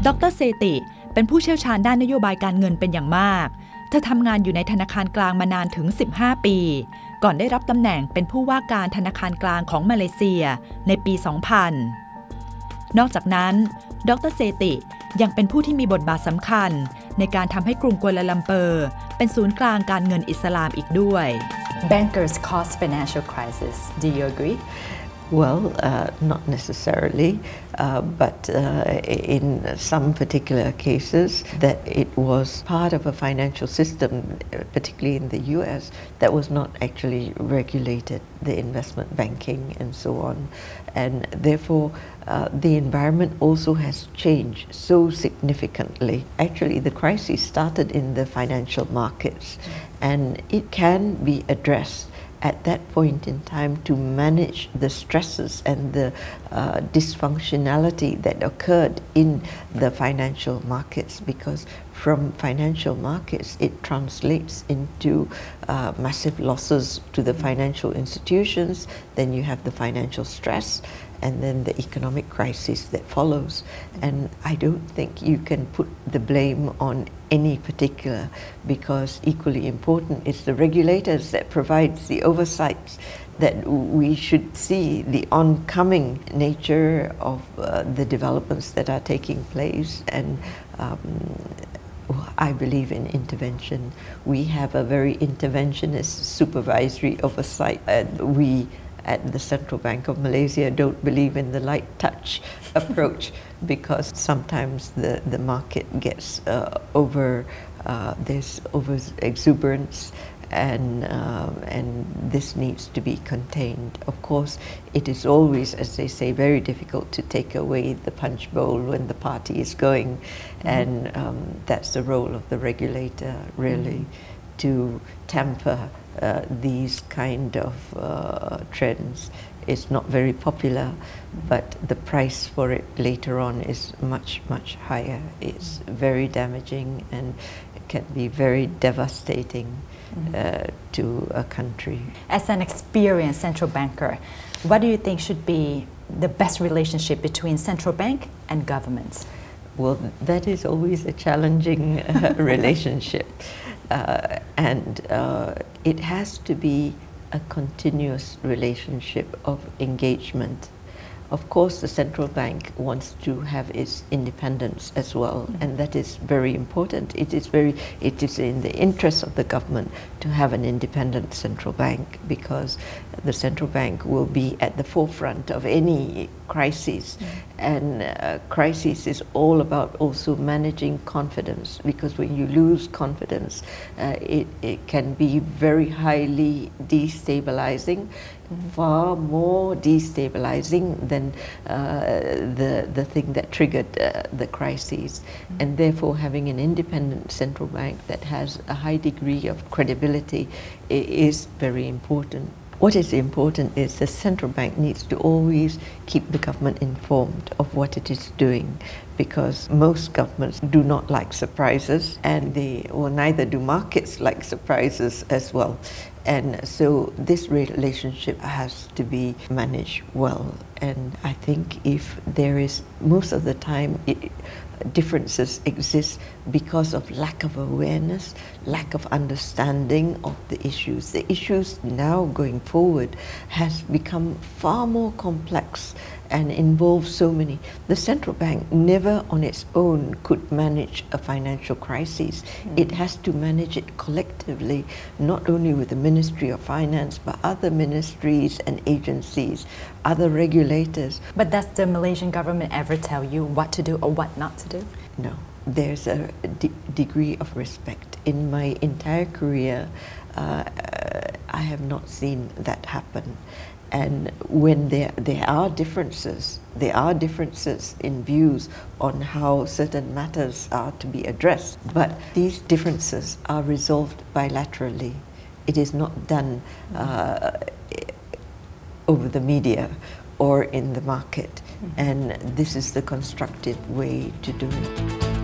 ดร.เซติเป็นผู้เชี่ยวชาญด้านนโยบายการเงินเป็นอย่างมากเธอทำงานอยู่ในธนาคารกลางมานานถึง 15 ปีก่อนได้รับตำแหน่งเป็นผู้ว่าการธนาคารกลางของมาเลเซียในปี 2000 นอกจากนั้นดร.เซติยังเป็นผู้ที่มีบทบาทสำคัญในการทำให้กรุงกัวลาลัมเปอร์เป็นศูนย์กลางการเงินอิสลามอีกด้วย Bankers cause financial crisis. Do you agree? Well, not necessarily, but in some particular cases that it was part of a financial system, particularly in the US, that was not actually regulated, the investment banking and so on. And therefore, the environment also has changed so significantly. Actually, the crisis started in the financial markets, and it can be addressed at that point in time to manage the stresses and the dysfunctionality that occurred in the financial markets, because from financial markets it translates into massive losses to the financial institutions. Then you have the financial stress and then the economic crisis that follows. And I don't think you can put the blame on any particular, because equally important is the regulators that provides the oversights that we should see the oncoming nature of the developments that are taking place. And I believe in intervention. We have a very interventionist supervisory oversight. We at the Central Bank of Malaysia don't believe in the light touch approach, because sometimes the market gets there's over exuberance, and this needs to be contained. Of course, it is always, as they say, very difficult to take away the punch bowl when the party is going, and that's the role of the regulator, really, to temper these kind of trends. It's not very popular, but the price for it later on is much, much higher. It's very damaging and can be very devastating to a country. As an experienced central banker, what do you think should be the best relationship between central bank and governments? Well, that is always a challenging relationship, and it has to be a continuous relationship of engagement. Of course, the central bank wants to have its independence as well, and that is very important. It is in the interest of the government to have an independent central bank, because the central bank will be at the forefront of any crisis, and crisis is all about also managing confidence, because when you lose confidence, it can be very highly destabilizing, far more destabilizing than the thing that triggered the crisis. And therefore, having an independent central bank that has a high degree of credibility is very important. What is important is the central bank needs to always keep the government informed of what it is doing, because most governments do not like surprises, and neither do markets like surprises as well. And so this relationship has to be managed well. And I think if there is, most of the time, differences exist because of lack of awareness, lack of understanding of the issues. The issues now going forward has become far more complex and involve so many. The central bank never on its own could manage a financial crisis. It has to manage it collectively, not only with the Ministry of Finance, but other ministries and agencies, other regulators. But does the Malaysian government ever tell you what to do or what not to do? No. There's a degree of respect. In my entire career, I have not seen that happen. And when there are differences in views on how certain matters are to be addressed, but these differences are resolved bilaterally. It is not done over the media or in the market, and this is the constructive way to do it.